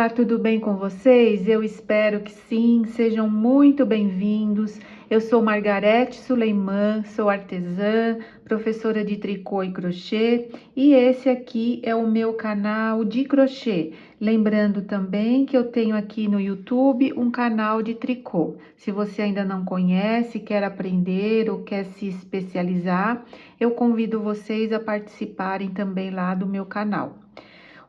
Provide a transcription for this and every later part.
Olá, tudo bem com vocês? Eu espero que sim, sejam muito bem-vindos. Eu sou Margarete Suleiman, sou artesã, professora de tricô e crochê e esse aqui é o meu canal de crochê. Lembrando também que eu tenho aqui no YouTube um canal de tricô. Se você ainda não conhece, quer aprender ou quer se especializar, eu convido vocês a participarem também lá do meu canal.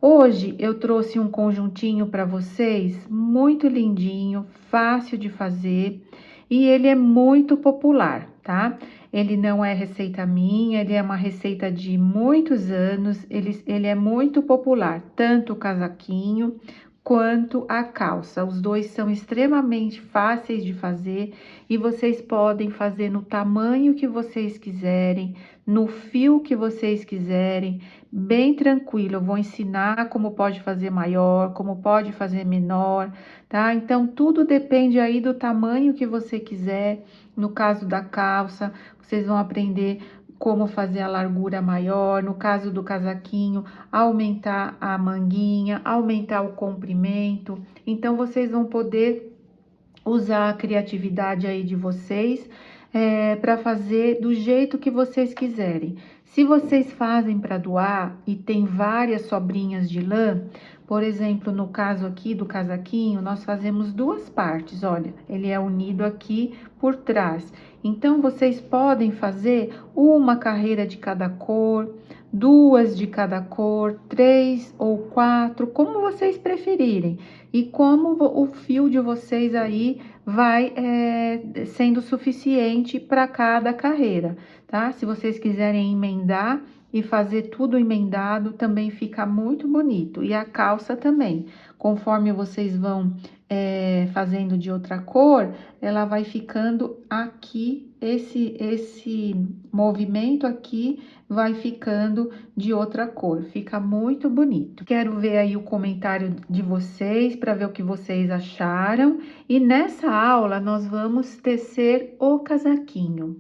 Hoje eu trouxe um conjuntinho para vocês, muito lindinho, fácil de fazer e ele é muito popular, tá? Ele não é receita minha, ele é uma receita de muitos anos, ele é muito popular, tanto o casaquinho quanto a calça. Os dois são extremamente fáceis de fazer e vocês podem fazer no tamanho que vocês quiserem, no fio que vocês quiserem, bem tranquilo. Eu vou ensinar como pode fazer maior, como pode fazer menor, tá? Então, tudo depende aí do tamanho que você quiser. No caso da calça, vocês vão aprender como fazer a largura maior. No caso do casaquinho, aumentar a manguinha, aumentar o comprimento. Então, vocês vão poder usar a criatividade aí de vocês para fazer do jeito que vocês quiserem. Se vocês fazem para doar e tem várias sobrinhas de lã, por exemplo, no caso aqui do casaquinho, nós fazemos duas partes, olha, ele é unido aqui por trás. Então, vocês podem fazer uma carreira de cada cor, duas de cada cor, 3 ou 4, como vocês preferirem. E como o fio de vocês aí vai sendo suficiente para cada carreira, tá? Se vocês quiserem emendar e fazer tudo emendado, também fica muito bonito. E a calça também, conforme vocês vão fazendo de outra cor, ela vai ficando aqui, esse movimento aqui vai ficando de outra cor, fica muito bonito. Quero ver aí o comentário de vocês para ver o que vocês acharam. E nessa aula nós vamos tecer o casaquinho.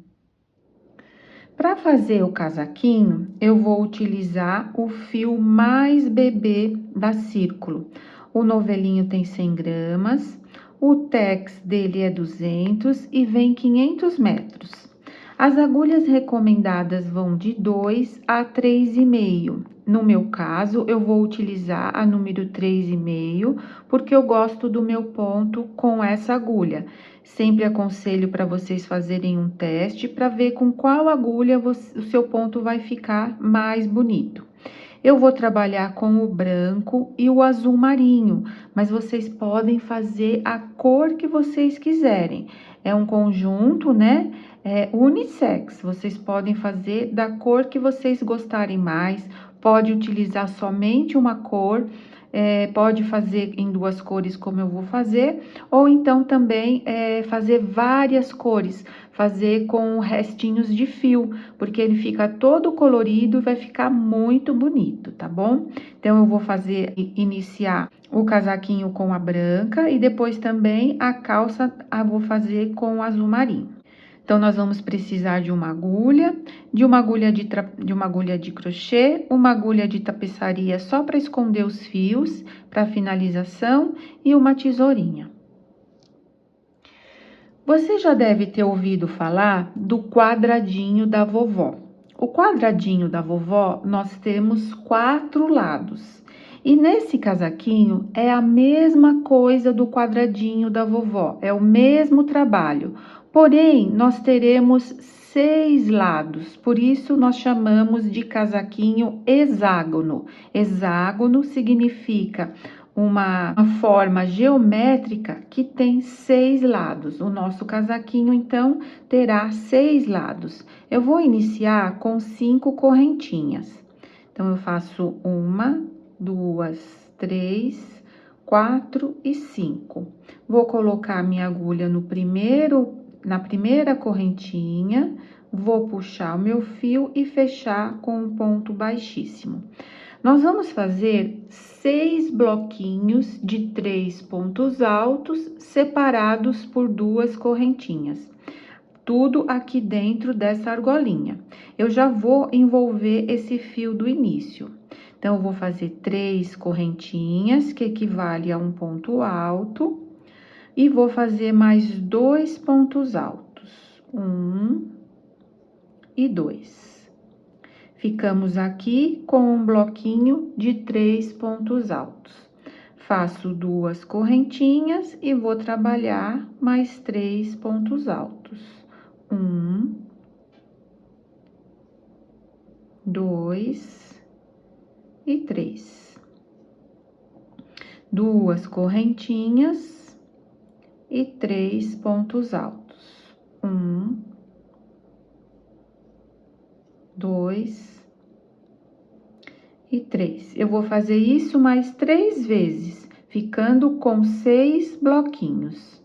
Para fazer o casaquinho, eu vou utilizar o fio mais bebê da Círculo. O novelinho tem 100 gramas, o tex dele é 200 e vem 500 metros. As agulhas recomendadas vão de 2 a 3,5. No meu caso, eu vou utilizar a número 3,5, porque eu gosto do meu ponto com essa agulha. Sempre aconselho para vocês fazerem um teste para ver com qual agulha o seu ponto vai ficar mais bonito. Eu vou trabalhar com o branco e o azul marinho, mas vocês podem fazer a cor que vocês quiserem. É um conjunto, né? Unissex. Vocês podem fazer da cor que vocês gostarem mais. Pode utilizar somente uma cor. Pode fazer em duas cores, como eu vou fazer, ou então também fazer várias cores, fazer com restinhos de fio, porque ele fica todo colorido e vai ficar muito bonito, tá bom? Então, eu vou iniciar o casaquinho com a branca e depois também a calça eu vou fazer com o azul marinho. Então, nós vamos precisar de uma agulha de crochê, uma agulha de tapeçaria só para esconder os fios, para finalização, e uma tesourinha. Você já deve ter ouvido falar do quadradinho da vovó. O quadradinho da vovó, nós temos 4 lados. E nesse casaquinho é a mesma coisa do quadradinho da vovó, é o mesmo trabalho. Porém, nós teremos 6 lados, por isso nós chamamos de casaquinho hexágono. Hexágono significa uma forma geométrica que tem 6 lados. O nosso casaquinho, então, terá 6 lados. Eu vou iniciar com 5 correntinhas. Então, eu faço 1, 2, 3, 4 e 5. Vou colocar minha agulha na primeira correntinha, vou puxar o meu fio e fechar com um ponto baixíssimo. Nós vamos fazer 6 bloquinhos de 3 pontos altos separados por 2 correntinhas. Tudo aqui dentro dessa argolinha. Eu já vou envolver esse fio do início. Então, eu vou fazer 3 correntinhas, que equivale a um ponto alto, e vou fazer mais 2 pontos altos, 1 e 2. Ficamos aqui com um bloquinho de 3 pontos altos. Faço 2 correntinhas e vou trabalhar mais 3 pontos altos. 1, 2 e 3. 2 correntinhas e 3 pontos altos. 1, 2 e 3. Eu vou fazer isso mais 3 vezes, ficando com 6 bloquinhos.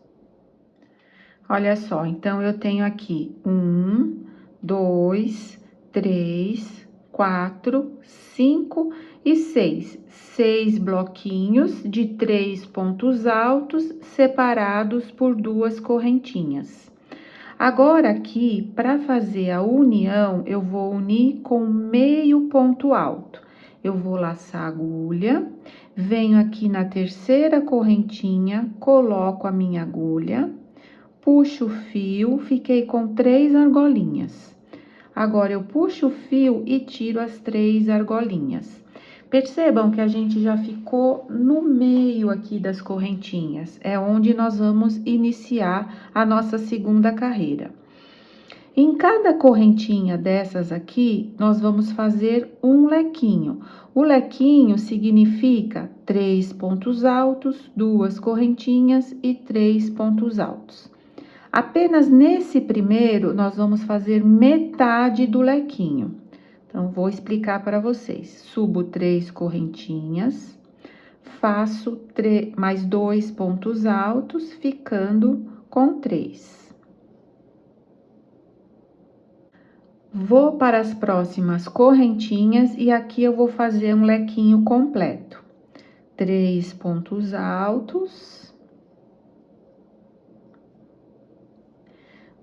Olha só, então, eu tenho aqui 1, 2, 3, 4, 5 e 6. 6 bloquinhos de 3 pontos altos, separados por 2 correntinhas. Agora, aqui, para fazer a união, eu vou unir com meio ponto alto. Eu vou laçar a agulha, venho aqui na terceira correntinha, coloco a minha agulha, puxo o fio, fiquei com 3 argolinhas. Agora, eu puxo o fio e tiro as 3 argolinhas. Percebam que a gente já ficou no meio aqui das correntinhas, é onde nós vamos iniciar a nossa segunda carreira. Em cada correntinha dessas aqui, nós vamos fazer um lequinho. O lequinho significa 3 pontos altos, 2 correntinhas e 3 pontos altos. Apenas nesse primeiro, nós vamos fazer metade do lequinho. Então, vou explicar para vocês. Subo 3 correntinhas, faço mais 2 pontos altos, ficando com 3. Vou para as próximas correntinhas e aqui eu vou fazer um lequinho completo. 3 pontos altos,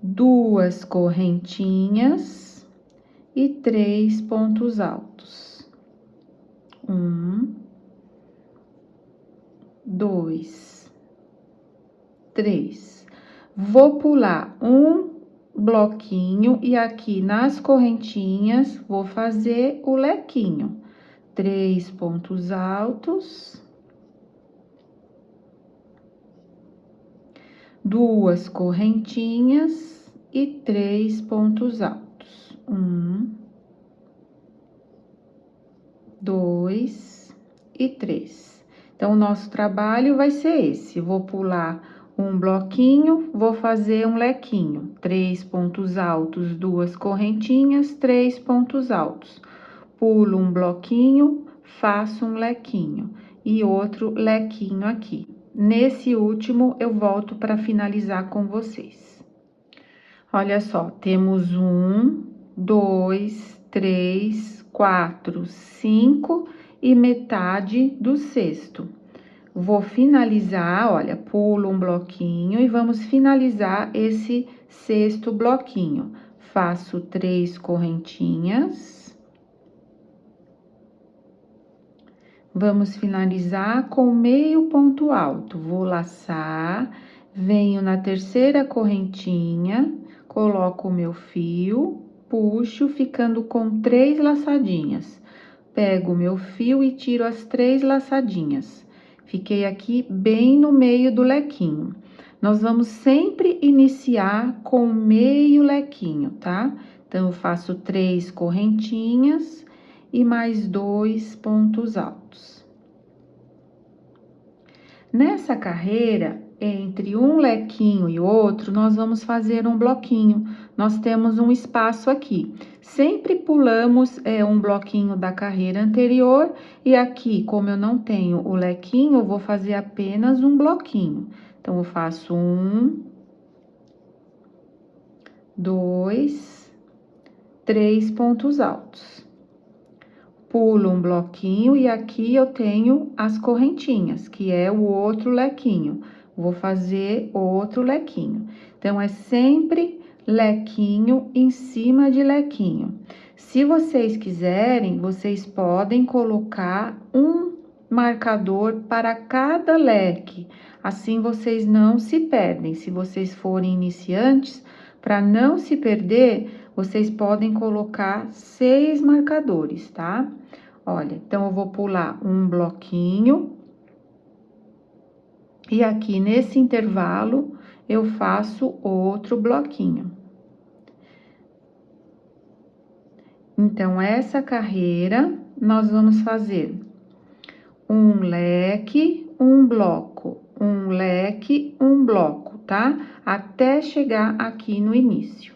2 correntinhas e 3 pontos altos. 1, 2, 3. Vou pular um bloquinho e aqui nas correntinhas vou fazer o lequinho. 3 pontos altos, 2 correntinhas e 3 pontos altos. 1, 2 e 3. Então, o nosso trabalho vai ser esse. Vou pular um bloquinho, vou fazer um lequinho. 3 pontos altos, 2 correntinhas, 3 pontos altos. Pulo um bloquinho, faço um lequinho e outro lequinho aqui. Nesse último, eu volto para finalizar com vocês. Olha só, temos 1, 2, 3, 4, 5 e metade do sexto. Vou finalizar, olha, pulo um bloquinho e vamos finalizar esse sexto bloquinho. Faço 3 correntinhas. Vamos finalizar com meio ponto alto. Vou laçar, venho na terceira correntinha, coloco o meu fio, puxo, ficando com 3 laçadinhas. Pego o meu fio e tiro as 3 laçadinhas. Fiquei aqui bem no meio do lequinho. Nós vamos sempre iniciar com meio lequinho, tá? Então, eu faço 3 correntinhas e mais 2 pontos altos. Nessa carreira, entre um lequinho e outro, nós vamos fazer um bloquinho. Nós temos um espaço aqui. Sempre pulamos um bloquinho da carreira anterior e aqui, como eu não tenho o lequinho, eu vou fazer apenas um bloquinho. Então, eu faço 1, 2, 3 pontos altos. Pulo um bloquinho e aqui eu tenho as correntinhas, que é o outro lequinho. Vou fazer outro lequinho. Então, é sempre lequinho em cima de lequinho. Se vocês quiserem, vocês podem colocar um marcador para cada leque, assim vocês não se perdem. Se vocês forem iniciantes, para não se perder, vocês podem colocar 6 marcadores, tá? Olha, então eu vou pular um bloquinho e aqui nesse intervalo eu faço outro bloquinho. Então, essa carreira, nós vamos fazer um leque, um bloco, um leque, um bloco, tá? Até chegar aqui no início.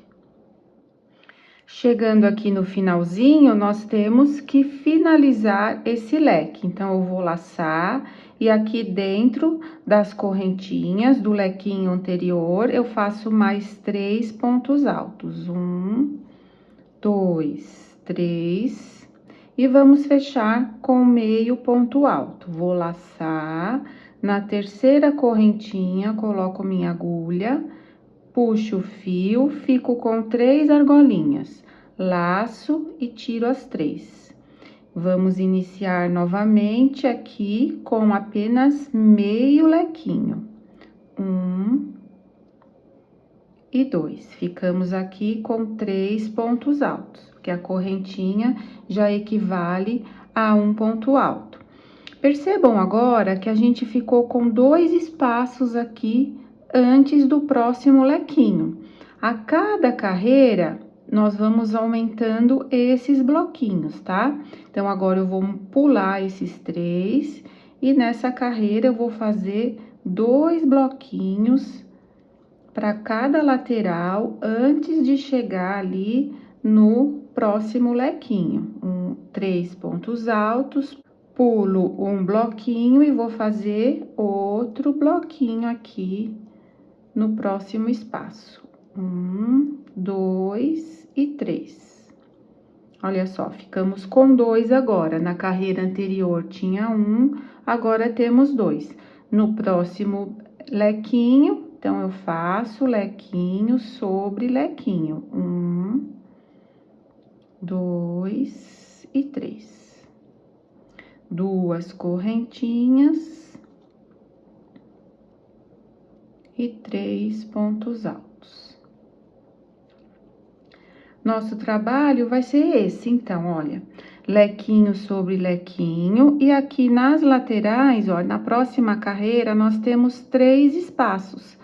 Chegando aqui no finalzinho, nós temos que finalizar esse leque. Então, eu vou laçar e aqui dentro das correntinhas do lequinho anterior, eu faço mais 3 pontos altos. 1, 2, 3, e vamos fechar com meio ponto alto. Vou laçar, na terceira correntinha, coloco minha agulha, puxo o fio, fico com 3 argolinhas, laço e tiro as 3. Vamos iniciar novamente aqui com apenas meio lequinho. 1 e 2. Ficamos aqui com 3 pontos altos, porque a correntinha já equivale a um ponto alto. Percebam agora que a gente ficou com 2 espaços aqui antes do próximo lequinho. A cada carreira, nós vamos aumentando esses bloquinhos, tá? Então, agora eu vou pular esses 3 e nessa carreira eu vou fazer 2 bloquinhos para cada lateral antes de chegar ali no próximo lequinho. 3 pontos altos, pulo um bloquinho e vou fazer outro bloquinho aqui no próximo espaço. 1, 2 e 3. Olha só, ficamos com 2 agora. Na carreira anterior tinha 1, agora temos 2. No próximo lequinho, então, eu faço lequinho sobre lequinho. 1, 2 e 3. 2 correntinhas e 3 pontos altos. Nosso trabalho vai ser esse, então, olha, lequinho sobre lequinho, e aqui nas laterais, olha, na próxima carreira, nós temos 3 espaços.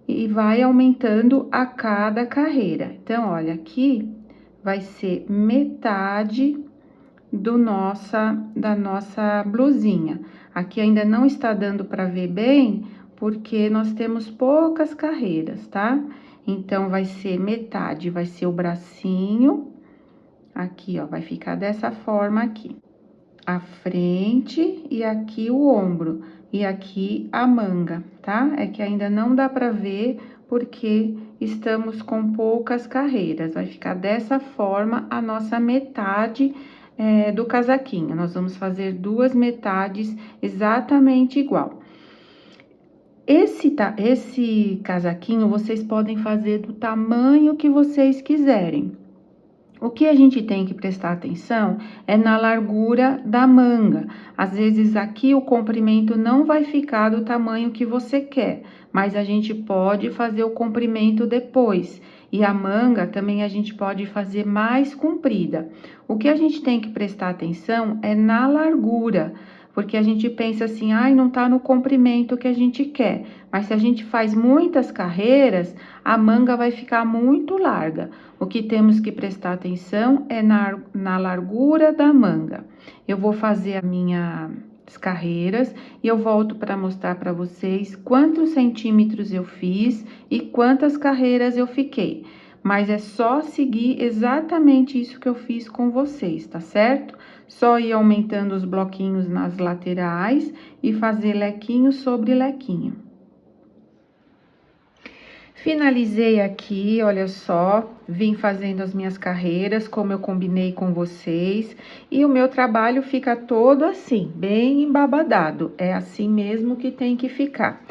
E vai aumentando a cada carreira. Então, olha, aqui vai ser metade da nossa blusinha. Aqui ainda não está dando para ver bem, porque nós temos poucas carreiras, tá? Então, vai ser metade, vai ser o bracinho, aqui, ó, vai ficar dessa forma aqui. A frente e aqui o ombro. E aqui a manga, tá? É que ainda não dá pra ver, porque estamos com poucas carreiras. Vai ficar dessa forma a nossa metade do casaquinho. Nós vamos fazer 2 metades exatamente igual. Esse casaquinho, vocês podem fazer do tamanho que vocês quiserem. O que a gente tem que prestar atenção é na largura da manga. Às vezes, aqui o comprimento não vai ficar do tamanho que você quer, mas a gente pode fazer o comprimento depois. E a manga também a gente pode fazer mais comprida. O que a gente tem que prestar atenção é na largura, porque a gente pensa assim, ai, não tá no comprimento que a gente quer. Mas se a gente faz muitas carreiras, a manga vai ficar muito larga. O que temos que prestar atenção é na largura da manga. Eu vou fazer as minhas carreiras e eu volto para mostrar para vocês quantos centímetros eu fiz e quantas carreiras eu fiquei. Mas é só seguir exatamente isso que eu fiz com vocês, tá certo? Só ir aumentando os bloquinhos nas laterais e fazer lequinho sobre lequinho. Finalizei aqui, olha só, vim fazendo as minhas carreiras, como eu combinei com vocês, e o meu trabalho fica todo assim, bem embabadado, é assim mesmo que tem que ficar.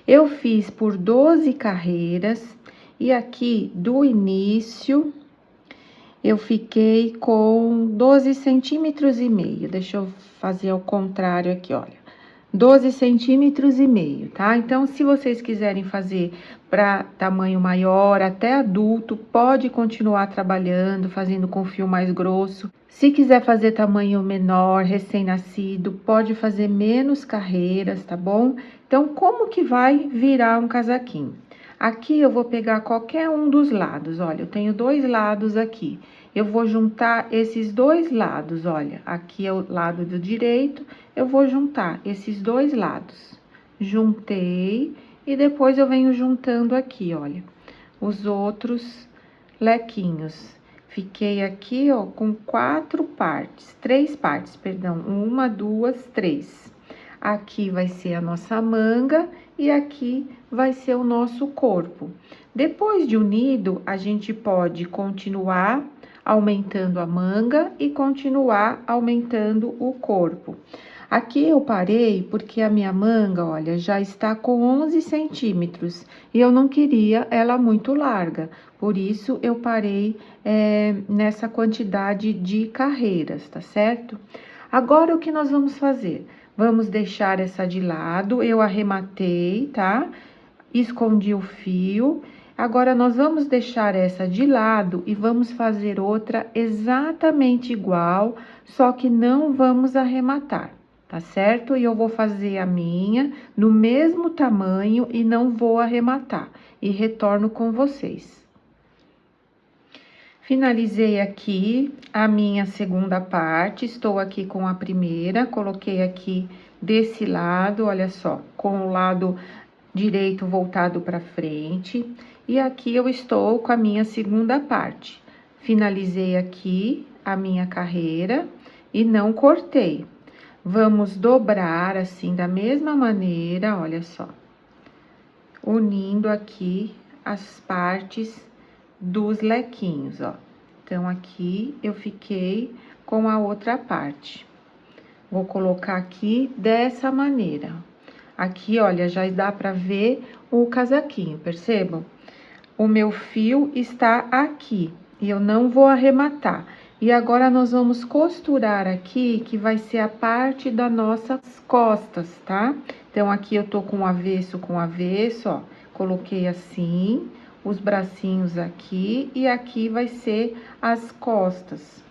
Eu fiz por 12 carreiras, e aqui do início, eu fiquei com 12 centímetros e meio. Deixa eu fazer ao contrário aqui, olha. 12 centímetros e meio, tá? Então, se vocês quiserem fazer para tamanho maior, até adulto, pode continuar trabalhando, fazendo com fio mais grosso. Se quiser fazer tamanho menor, recém-nascido, pode fazer menos carreiras, tá bom? Então, como que vai virar um casaquinho? Aqui eu vou pegar qualquer um dos lados, olha, eu tenho 2 lados aqui. Eu vou juntar esses 2 lados, olha, aqui é o lado do direito, eu vou juntar esses 2 lados. Juntei e depois eu venho juntando aqui, olha, os outros lequinhos. Fiquei aqui, ó, com 3 partes, perdão, 1, 2, 3. Aqui vai ser a nossa manga e aqui vai ser o nosso corpo. Depois de unido, a gente pode continuar aumentando a manga e continuar aumentando o corpo. Aqui eu parei porque a minha manga, olha, já está com 11 centímetros e eu não queria ela muito larga, por isso eu parei nessa quantidade de carreiras, tá certo? Agora o que nós vamos fazer? Vamos deixar essa de lado, eu arrematei, tá? Escondi o fio. Agora, nós vamos deixar essa de lado e vamos fazer outra exatamente igual, só que não vamos arrematar, tá certo? E eu vou fazer a minha no mesmo tamanho e não vou arrematar. E retorno com vocês. Finalizei aqui a minha segunda parte, estou aqui com a primeira, coloquei aqui desse lado, olha só, com o lado direito voltado para frente, e aqui eu estou com a minha segunda parte. Finalizei aqui a minha carreira e não cortei. Vamos dobrar assim da mesma maneira, olha só, unindo aqui as partes dos lequinhos, ó. Então, aqui eu fiquei com a outra parte. Vou colocar aqui dessa maneira. Aqui, olha, já dá pra ver o casaquinho, percebam? O meu fio está aqui e eu não vou arrematar. E agora, nós vamos costurar aqui, que vai ser a parte das nossas costas, tá? Então, aqui eu tô com avesso, ó. Coloquei assim, os bracinhos aqui e aqui vai ser as costas.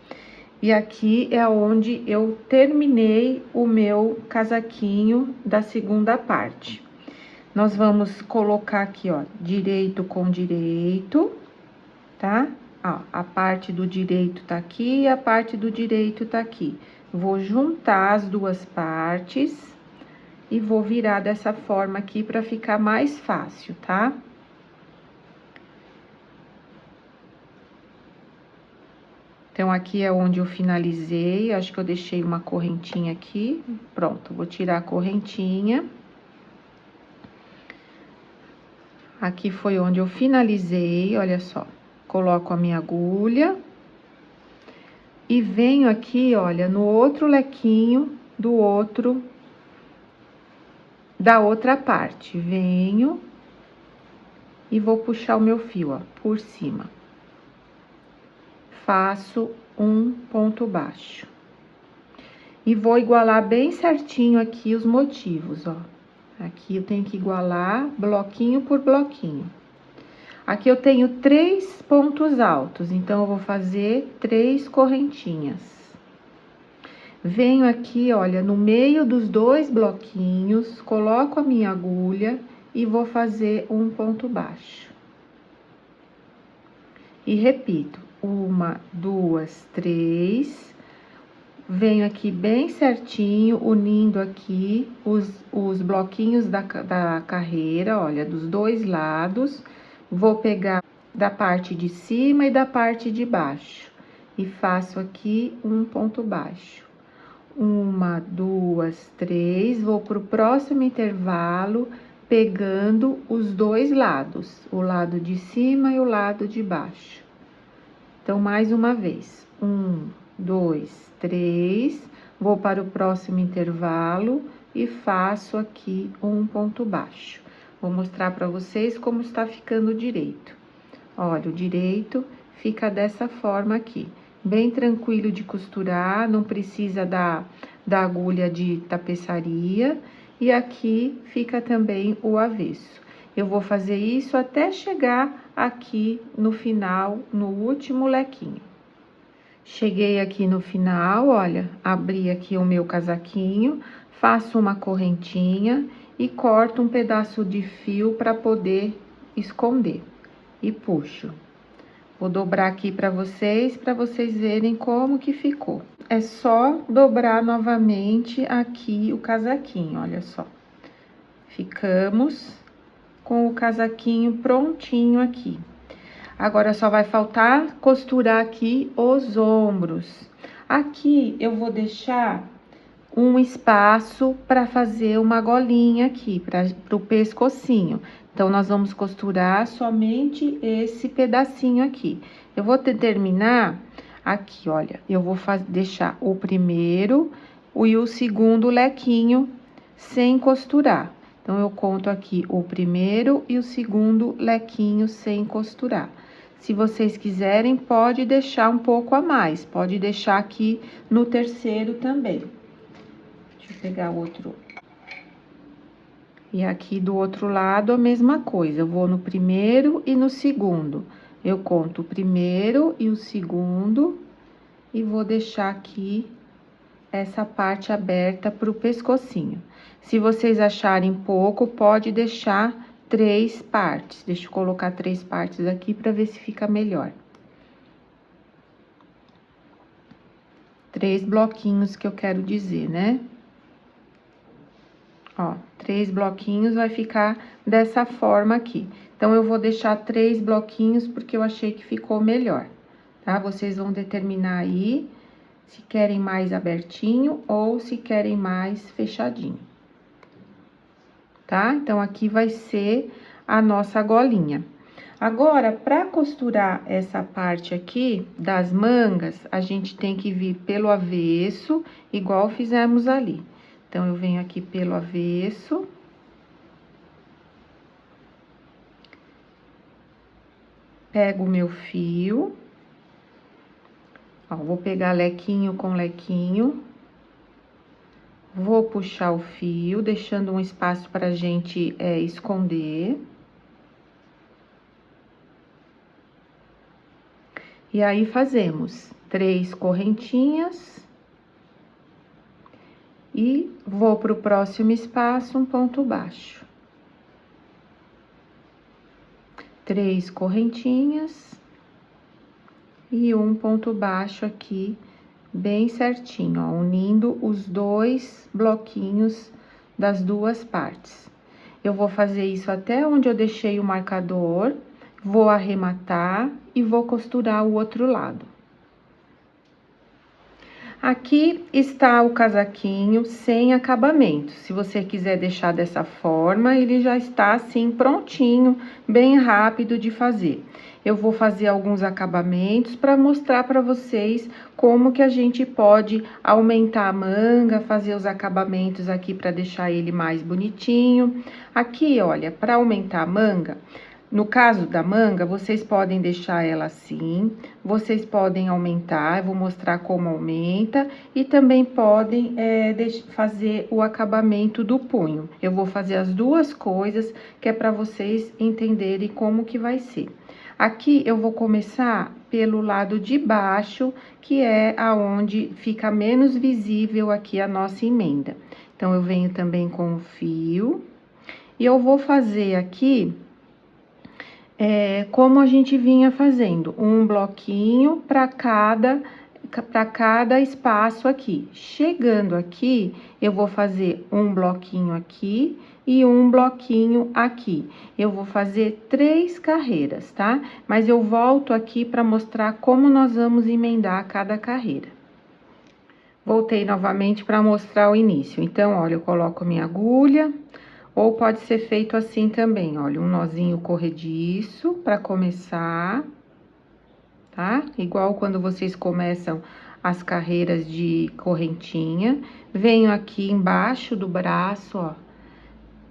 E aqui é onde eu terminei o meu casaquinho da segunda parte. Nós vamos colocar aqui, ó, direito com direito, tá? Ó, a parte do direito tá aqui e a parte do direito tá aqui. Vou juntar as duas partes e vou virar dessa forma aqui pra ficar mais fácil, tá? Então, aqui é onde eu finalizei, acho que eu deixei uma correntinha aqui. Pronto, vou tirar a correntinha. Aqui foi onde eu finalizei, olha só. Coloco a minha agulha. E venho aqui, olha, no outro lequinho da outra parte. Venho e vou puxar o meu fio, ó, por cima. Faço um ponto baixo. E vou igualar bem certinho aqui os motivos, ó. Aqui eu tenho que igualar bloquinho por bloquinho. Aqui eu tenho 3 pontos altos, então eu vou fazer 3 correntinhas. Venho aqui, olha, no meio dos 2 bloquinhos, coloco a minha agulha e vou fazer um ponto baixo. E repito, 1, 2, 3. Venho aqui bem certinho, unindo aqui os bloquinhos da carreira, olha, dos 2 lados. Vou pegar da parte de cima e da parte de baixo. E faço aqui um ponto baixo. 1, 2, 3. Vou pro próximo intervalo, pegando os 2 lados. O lado de cima e o lado de baixo. Então, mais uma vez. 1, 2, 3. Vou para o próximo intervalo e faço aqui um ponto baixo. Vou mostrar para vocês como está ficando o direito. Olha, o direito fica dessa forma aqui. Bem tranquilo de costurar, não precisa da agulha de tapeçaria. E aqui fica também o avesso. Eu vou fazer isso até chegar aqui no final, no último lequinho. Cheguei aqui no final, olha, abri aqui o meu casaquinho, faço uma correntinha e corto um pedaço de fio para poder esconder. E puxo. Vou dobrar aqui para vocês verem como que ficou. É só dobrar novamente aqui o casaquinho, olha só. Ficamos com o casaquinho prontinho aqui. Agora, só vai faltar costurar aqui os ombros. Aqui, eu vou deixar um espaço para fazer uma golinha aqui, para o pescocinho. Então, nós vamos costurar somente esse pedacinho aqui. Eu vou terminar aqui, olha. Eu vou deixar o primeiro e o segundo lequinho sem costurar. Então, eu conto aqui o primeiro e o segundo lequinho sem costurar. Se vocês quiserem, pode deixar um pouco a mais. Pode deixar aqui no terceiro também. Deixa eu pegar outro. E aqui do outro lado, a mesma coisa. Eu vou no primeiro e no segundo. Eu conto o primeiro e o segundo. E vou deixar aqui essa parte aberta pro pescocinho. Se vocês acharem pouco, pode deixar 3 partes. Deixa eu colocar 3 partes aqui para ver se fica melhor. 3 bloquinhos que eu quero dizer, né? Ó, 3 bloquinhos vai ficar dessa forma aqui. Então, eu vou deixar 3 bloquinhos porque eu achei que ficou melhor, tá? Vocês vão determinar aí se querem mais abertinho ou se querem mais fechadinho. Tá? Então, aqui vai ser a nossa golinha. Agora, para costurar essa parte aqui das mangas, a gente tem que vir pelo avesso, igual fizemos ali. Então, eu venho aqui pelo avesso. Pego o meu fio. Ó, vou pegar lequinho com lequinho. Vou puxar o fio, deixando um espaço pra gente esconder. E aí, fazemos 3 correntinhas. E vou pro próximo espaço, um ponto baixo. 3 correntinhas. E um ponto baixo aqui, bem certinho, ó, unindo os 2 bloquinhos das 2 partes. Eu vou fazer isso até onde eu deixei o marcador, vou arrematar e vou costurar o outro lado. Aqui está o casaquinho sem acabamento. Se você quiser deixar dessa forma, ele já está assim prontinho, bem rápido de fazer. Eu vou fazer alguns acabamentos para mostrar para vocês como que a gente pode aumentar a manga, fazer os acabamentos aqui para deixar ele mais bonitinho. Aqui, olha, para aumentar a manga, no caso da manga, vocês podem deixar ela assim, vocês podem aumentar, eu vou mostrar como aumenta, e também podem fazer o acabamento do punho. Eu vou fazer as duas coisas, que é para vocês entenderem como que vai ser. Aqui, eu vou começar pelo lado de baixo, que é aonde fica menos visível aqui a nossa emenda. Então, eu venho também com o fio, e eu vou fazer aqui... como a gente vinha fazendo, um bloquinho para cada espaço aqui. Chegando aqui, eu vou fazer um bloquinho aqui e um bloquinho aqui. Eu vou fazer 3 carreiras, tá? Mas eu volto aqui para mostrar como nós vamos emendar cada carreira. Voltei novamente para mostrar o início. Então, olha, eu coloco minha agulha... Ou pode ser feito assim também, olha, um nozinho corrediço para começar, tá? Igual quando vocês começam as carreiras de correntinha. Venho aqui embaixo do braço, ó,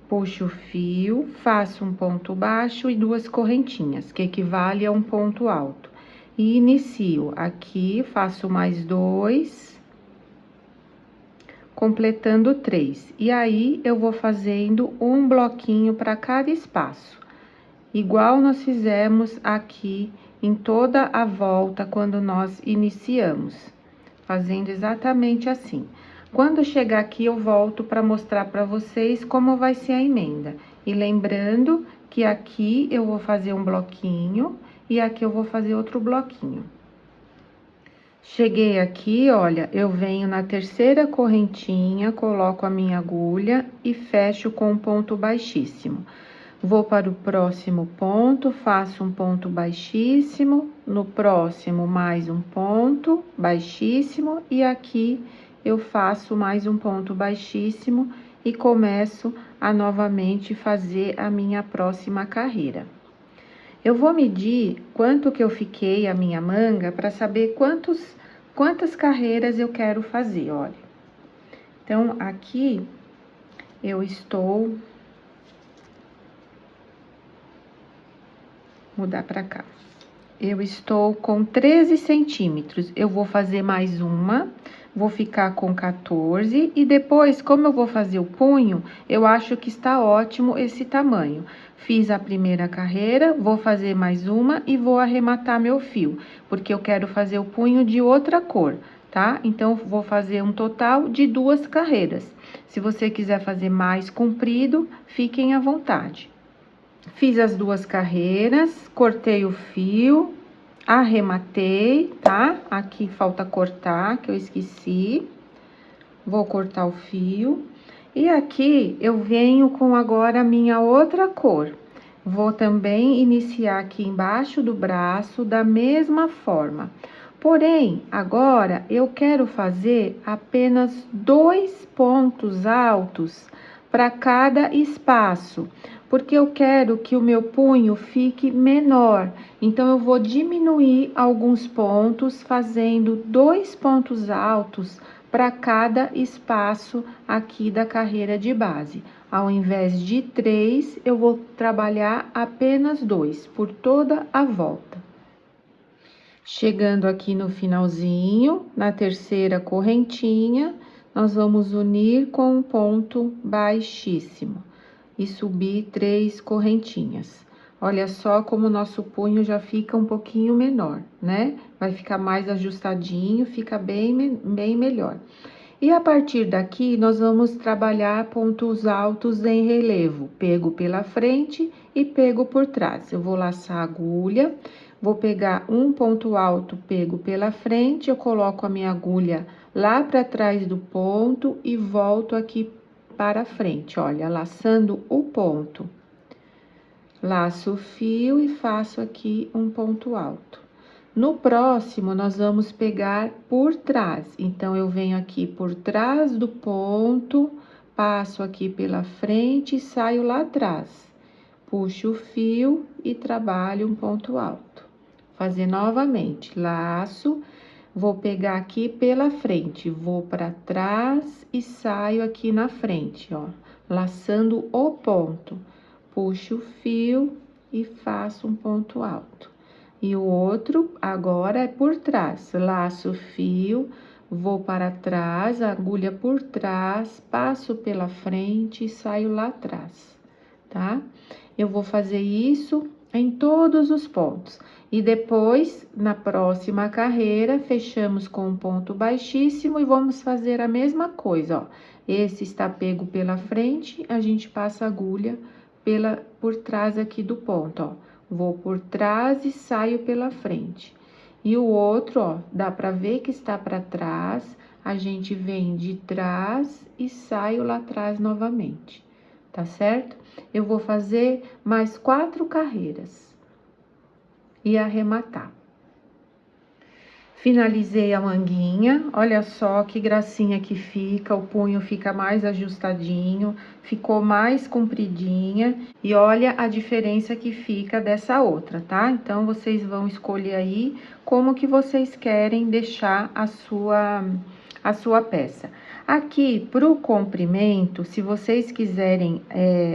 puxo o fio, faço um ponto baixo e 2 correntinhas, que equivale a um ponto alto. e inicio aqui, faço mais 2, completando 3. E aí, eu vou fazendo um bloquinho para cada espaço, igual nós fizemos aqui em toda a volta quando nós iniciamos, fazendo exatamente assim. Quando chegar aqui, eu volto para mostrar para vocês como vai ser a emenda. E lembrando que aqui eu vou fazer um bloquinho e aqui eu vou fazer outro bloquinho. Cheguei aqui, olha, eu venho na terceira correntinha, coloco a minha agulha e fecho com um ponto baixíssimo. Vou para o próximo ponto, faço um ponto baixíssimo, no próximo mais um ponto baixíssimo e aqui eu faço mais um ponto baixíssimo e começo a novamente fazer a minha próxima carreira. Eu vou medir quanto que eu fiquei a minha manga para saber quantas carreiras eu quero fazer, olha. Então, aqui eu estou... Mudar para cá. Eu estou com 13 centímetros. Eu vou fazer mais uma, vou ficar com 14 e depois, como eu vou fazer o punho, eu acho que está ótimo esse tamanho. Fiz a primeira carreira, vou fazer mais uma e vou arrematar meu fio, porque eu quero fazer o punho de outra cor, tá? Então, vou fazer um total de 2 carreiras. Se você quiser fazer mais comprido, fiquem à vontade. Fiz as 2 carreiras, cortei o fio, arrematei, tá? Aqui falta cortar, que eu esqueci. Vou cortar o fio. E aqui eu venho com agora a minha outra cor. Vou também iniciar aqui embaixo do braço da mesma forma. Porém, agora eu quero fazer apenas 2 pontos altos para cada espaço, porque eu quero que o meu punho fique menor. Então, eu vou diminuir alguns pontos, fazendo 2 pontos altos para cada espaço aqui da carreira de base. Ao invés de 3, eu vou trabalhar apenas 2 por toda a volta. Chegando aqui no finalzinho, na terceira correntinha, nós vamos unir com um ponto baixíssimo e subir 3 correntinhas. Olha só como o nosso punho já fica um pouquinho menor, né? Vai ficar mais ajustadinho, fica bem melhor. E a partir daqui, nós vamos trabalhar pontos altos em relevo, pego pela frente e pego por trás. Eu vou laçar a agulha, vou pegar um ponto alto, pego pela frente, eu coloco a minha agulha lá para trás do ponto e volto aqui para frente, olha, laçando o ponto. Laço o fio e faço aqui um ponto alto. No próximo, nós vamos pegar por trás. Então, eu venho aqui por trás do ponto, passo aqui pela frente e saio lá atrás. Puxo o fio e trabalho um ponto alto. Fazer novamente, laço, vou pegar aqui pela frente, vou para trás e saio aqui na frente, ó, laçando o ponto. Puxo o fio e faço um ponto alto. E o outro agora é por trás, laço o fio, vou para trás, agulha por trás, passo pela frente e saio lá atrás, tá? Eu vou fazer isso em todos os pontos. E depois, na próxima carreira, fechamos com um ponto baixíssimo e vamos fazer a mesma coisa, ó. Esse está pego pela frente, a gente passa a agulha por trás aqui do ponto, ó. Vou por trás e saio pela frente. E o outro, ó, dá pra ver que está para trás, a gente vem de trás e saio lá atrás novamente, tá certo? Eu vou fazer mais 4 carreiras e arrematar. Finalizei a manguinha, olha só que gracinha que fica, o punho fica mais ajustadinho, ficou mais compridinha e olha a diferença que fica dessa outra, tá? Então, vocês vão escolher aí como que vocês querem deixar a sua peça. Aqui, pro comprimento, se vocês quiserem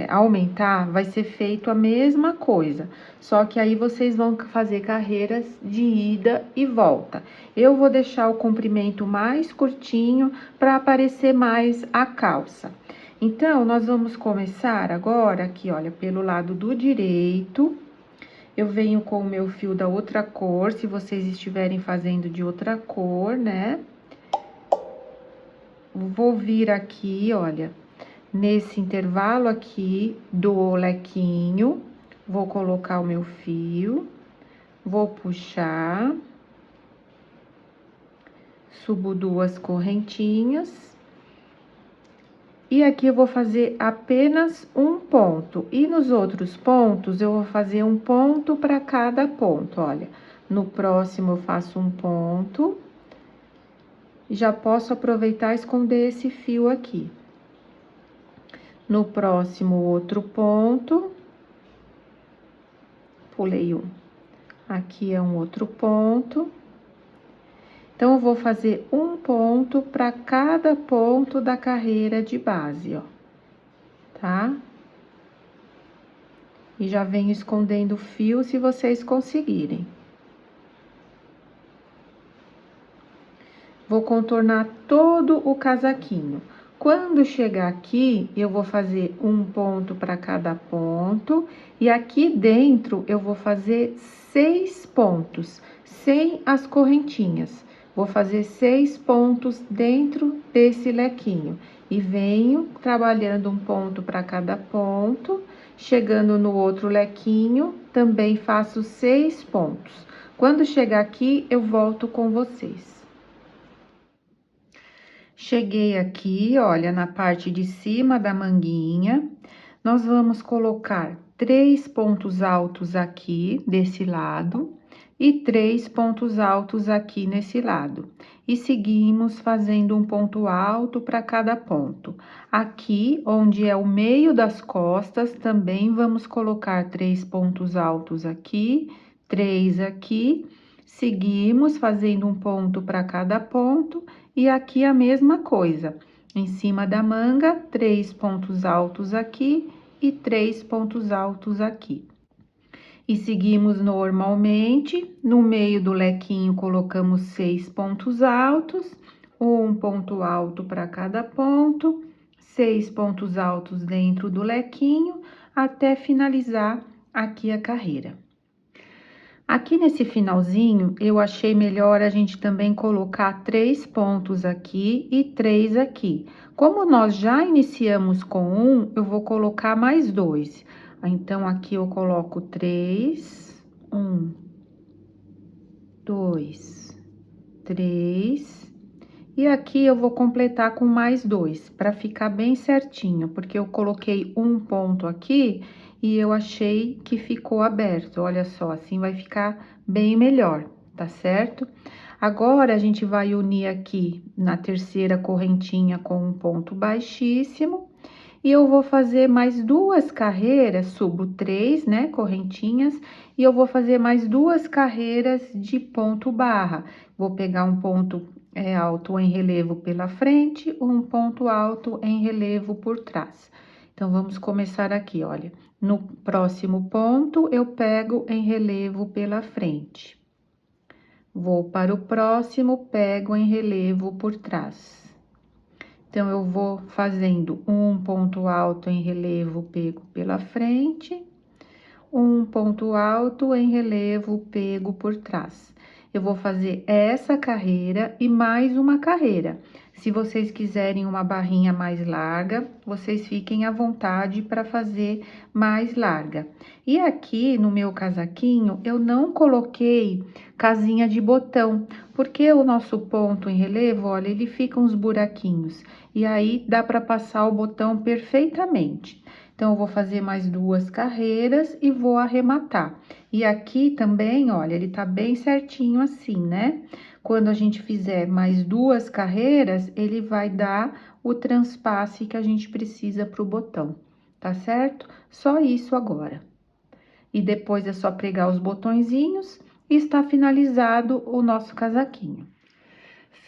aumentar, vai ser feito a mesma coisa. Só que aí vocês vão fazer carreiras de ida e volta. Eu vou deixar o comprimento mais curtinho para aparecer mais a calça. Então, nós vamos começar agora aqui, olha, pelo lado do direito. Eu venho com o meu fio da outra cor, se vocês estiverem fazendo de outra cor, né? Vou vir aqui, olha, nesse intervalo aqui do lequinho, vou colocar o meu fio, vou puxar, subo 2 correntinhas. E aqui eu vou fazer apenas um ponto. E nos outros pontos, eu vou fazer um ponto para cada ponto, olha. No próximo, eu faço um ponto. Já posso aproveitar e esconder esse fio aqui. No próximo, outro ponto. Pulei um. Aqui é um outro ponto. Então, eu vou fazer um ponto para cada ponto da carreira de base, ó. Tá? E já venho escondendo o fio, se vocês conseguirem. Vou contornar todo o casaquinho. Quando chegar aqui, eu vou fazer um ponto para cada ponto. E aqui dentro, eu vou fazer 6 pontos, sem as correntinhas. Vou fazer 6 pontos dentro desse lequinho. E venho trabalhando um ponto para cada ponto. Chegando no outro lequinho, também faço 6 pontos. Quando chegar aqui, eu volto com vocês. Cheguei aqui, olha, na parte de cima da manguinha, nós vamos colocar 3 pontos altos aqui, desse lado, e 3 pontos altos aqui nesse lado. E seguimos fazendo um ponto alto para cada ponto. Aqui, onde é o meio das costas, também vamos colocar 3 pontos altos aqui, 3 aqui. Seguimos fazendo um ponto para cada ponto. E aqui a mesma coisa, em cima da manga, 3 pontos altos aqui e 3 pontos altos aqui. E seguimos normalmente, no meio do lequinho colocamos 6 pontos altos, um ponto alto para cada ponto, 6 pontos altos dentro do lequinho, até finalizar aqui a carreira. Aqui nesse finalzinho, eu achei melhor a gente também colocar 3 pontos aqui e 3 aqui. Como nós já iniciamos com um, eu vou colocar mais 2. Então, aqui eu coloco 3, 1, 2, 3. E aqui eu vou completar com mais 2, para ficar bem certinho, porque eu coloquei um ponto aqui e eu achei que ficou aberto. Olha só, assim vai ficar bem melhor, tá certo? Agora, a gente vai unir aqui na terceira correntinha com um ponto baixíssimo. E eu vou fazer mais 2 carreiras, subo 3, né, correntinhas, e eu vou fazer mais 2 carreiras de ponto barra. Vou pegar um ponto alto em relevo pela frente, um ponto alto em relevo por trás. Então, vamos começar aqui, olha. No próximo ponto, eu pego em relevo pela frente. Vou para o próximo, pego em relevo por trás. Então, eu vou fazendo um ponto alto em relevo pego pela frente, um ponto alto em relevo pego por trás. Eu vou fazer essa carreira e mais uma carreira. Se vocês quiserem uma barrinha mais larga, vocês fiquem à vontade para fazer mais larga. E aqui no meu casaquinho, eu não coloquei casinha de botão, porque o nosso ponto em relevo, olha, ele fica uns buraquinhos. E aí, dá para passar o botão perfeitamente. Então, eu vou fazer mais 2 carreiras e vou arrematar. E aqui também, olha, ele tá bem certinho assim, né? Quando a gente fizer mais 2 carreiras, ele vai dar o transpasse que a gente precisa pro botão, tá certo? Só isso agora. E depois é só pregar os botõezinhos e está finalizado o nosso casaquinho.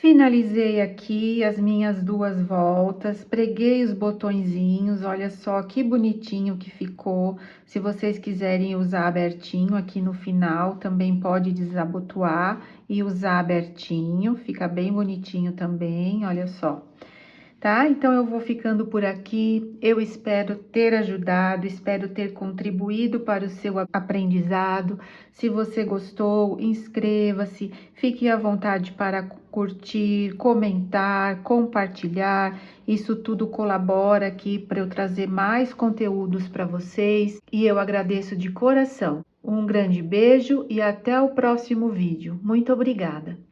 Finalizei aqui as minhas 2 voltas, preguei os botõezinhos, olha só que bonitinho que ficou. Se vocês quiserem usar abertinho aqui no final, também pode desabotoar e usar abertinho, fica bem bonitinho também, olha só. Tá? Então, eu vou ficando por aqui. Eu espero ter ajudado, espero ter contribuído para o seu aprendizado. Se você gostou, inscreva-se, fique à vontade para curtir, comentar, compartilhar. Isso tudo colabora aqui para eu trazer mais conteúdos para vocês e eu agradeço de coração. Um grande beijo e até o próximo vídeo. Muito obrigada!